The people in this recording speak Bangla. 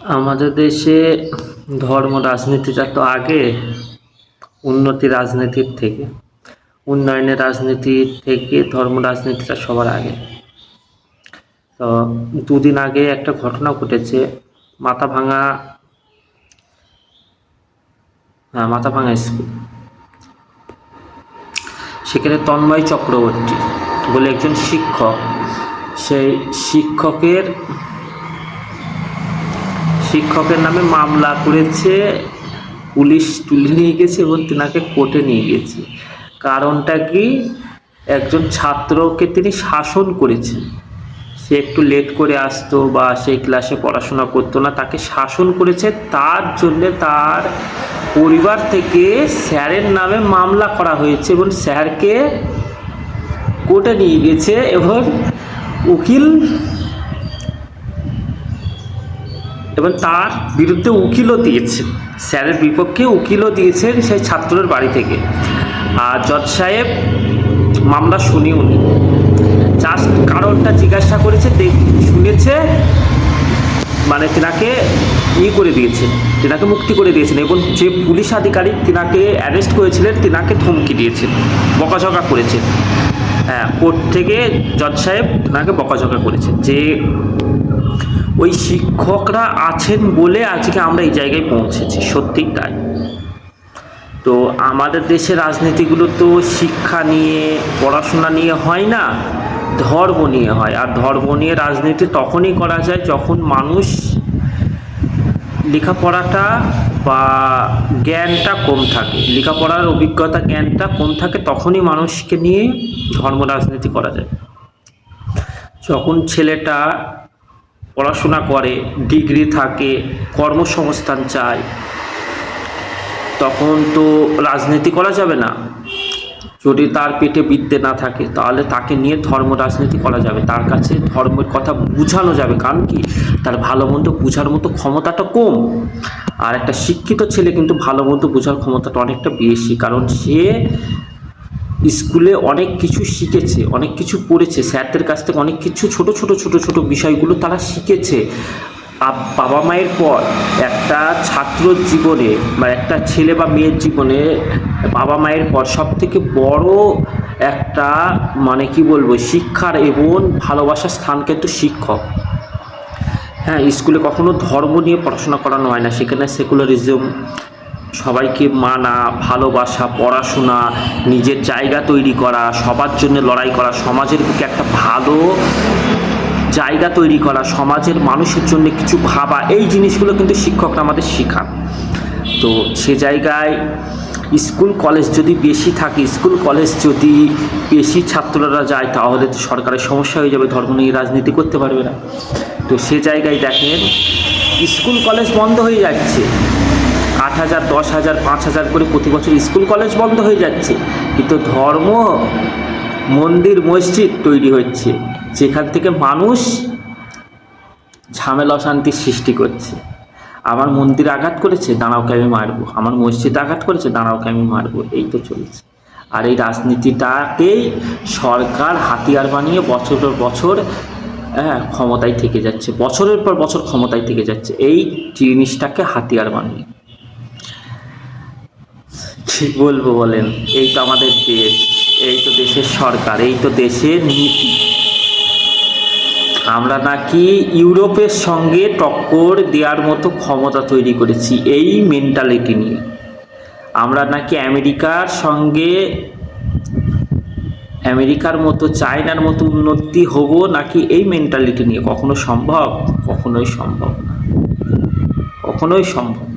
আমাদের দেশে ধর্ম রাজনীতিটা তো আগে উন্নতি রাজনীতির থেকে, উন্নয়নের রাজনীতির থেকে ধর্ম রাজনীতিটা সবার আগে। তো দুদিন আগে একটা ঘটনা ঘটেছে, মাথাভাঙা মাথাভাঙা স্কুল। সেখানে তন্ময় চক্রবর্তী বলে একজন শিক্ষক, সেই শিক্ষকের নামে মামলা করেছে, পুলিশ তুলে নিয়ে গেছে এবং তেনাকে কোর্টে নিয়ে গেছে। কারণটা কি, একজন ছাত্রকে তিনি শাসন করেছেন। সে একটু লেট করে আসতো বা সেই ক্লাসে পড়াশোনা করতো না, তাকে শাসন করেছে। তার জন্যে তার পরিবার থেকে স্যারের নামে মামলা করা হয়েছে এবং স্যারকে কোর্টে নিয়ে গেছে এবং তার বিরুদ্ধে উকিলও দিয়েছে, স্যারের বিপক্ষে উকিলও দিয়েছেন সেই ছাত্রের বাড়ি থেকে। আর জজ সাহেব মামলা শুনেওনি, জাস্ট কারণটা জিজ্ঞাসা করেছে, শুনেছে, মানে তেনাকে করে দিয়েছেন, তেনাকে মুক্তি করে দিয়েছেন। এবং যে পুলিশ আধিকারিক তেনাকে অ্যারেস্ট করেছিলেন তেনাকে ধমকি দিয়েছেন, বকাঝকা করেছেন। হ্যাঁ, কোর্ট থেকে জজ সাহেব তেনাকে বকাঝকা করেছেন যে ওই শিক্ষকরা আছেন বলে আজকে আমরা এই জায়গায় পৌঁছেছি। সত্যিই তাই। তো আমাদের দেশের রাজনীতিগুলো তো শিক্ষা নিয়ে, পড়াশোনা নিয়ে হয় না, ধর্ম নিয়ে হয়। আর ধর্ম নিয়ে রাজনীতি তখনই করা যায় যখন মানুষ লেখাপড়াটা বা জ্ঞানটা কম থাকে, লেখাপড়ার অভিজ্ঞতা জ্ঞানটা কম থাকে, তখনই মানুষকে নিয়ে ধর্ম রাজনীতি করা যায়। যখন ছেলেটা পড়াশোনা করে, ডিগ্রি থাকে, কর্মসংস্থান চায়, তখন তো রাজনীতি করা যাবে না। যদি তার পেটে বিদ্যে না থাকে তাহলে তাকে নিয়ে ধর্ম রাজনীতি করা যাবে, তার কাছে ধর্মের কথা বোঝানো যাবে। কারণ কি, তার ভালো মন্দ বোঝার মতো ক্ষমতাটা কম। আর একটা শিক্ষিত ছেলে কিন্তু ভালো মন্দ বোঝার ক্ষমতাটা অনেকটা বেশি, কারণ সে স্কুলে অনেক কিছু শিখেছে, অনেক কিছু পড়েছে, স্যারদের কাছ থেকে অনেক কিছু ছোট ছোট বিষয়গুলো তারা শিখেছে। বাবা মায়ের পর একটা ছাত্র জীবনে বা একটা ছেলে বা মেয়ের জীবনে বাবা মায়ের পর সব থেকে বড় একটা, মানে কি বলবো, শিক্ষার এবং ভালোবাসার স্থান কিন্তু শিক্ষক। হ্যাঁ, স্কুলে কখনো ধর্ম নিয়ে পড়াশোনা করানো হয় না, সেখানে সেকুলারিজম, সবাইকে মানা, ভালোবাসা, পড়াশোনা, নিজের জায়গা তৈরি করা, সবার জন্য লড়াই করা, সমাজের বুকে একটা ভালো জায়গা তৈরি করা, সমাজের মানুষের জন্য কিছু ভাবা, এই জিনিসগুলো কিন্তু শিক্ষকরা আমাদের শেখান। তো সে জায়গায় স্কুল কলেজ যদি বেশি থাকে, স্কুল কলেজ যদি বেশি ছাত্ররা যায়, তাহলে তো সরকারের সমস্যা হয়ে যাবে, ধর্ম নিয়ে রাজনীতি করতে পারবে না। তো সে জায়গায় দেখেন স্কুল কলেজ বন্ধ হয়ে যাচ্ছে, 8,000, 10,000, 5,000 করে প্রতি বছর স্কুল কলেজ বন্ধ হয়ে যাচ্ছে, কিন্তু ধর্ম মন্দির মসজিদ তৈরি হচ্ছে, যেখান থেকে মানুষ ঝামেলা অশান্তির সৃষ্টি করছে। আমার মন্দির আঘাত করেছে, দাঁড়াওকে আমি মারবো, আমার মসজিদ আঘাত করেছে, দাঁড়াওকে আমি মারবো, এই তো চলছে। আর এই রাজনীতিটাকেই সরকার হাতিয়ার বানিয়ে বছরের বছর ক্ষমতায় থেকে যাচ্ছে, বছরের পর বছর ক্ষমতায় থেকে যাচ্ছে এই জিনিসটাকে হাতিয়ার বানিয়ে। ঠিক বলবো বলেন? এই তো আমাদের দেশ, এই তো দেশের সরকার, এই তো দেশের নীতি। আমরা নাকি ইউরোপের সঙ্গে টক্কর দেওয়ার মতো ক্ষমতা তৈরি করেছি এই মেন্টালিটি নিয়ে। আমরা নাকি আমেরিকার মতো, চায়নার মতো উন্নতি হব নাকি এই মেন্টালিটি নিয়ে। কখনো সম্ভব? কখনোই সম্ভব না, কখনোই সম্ভব।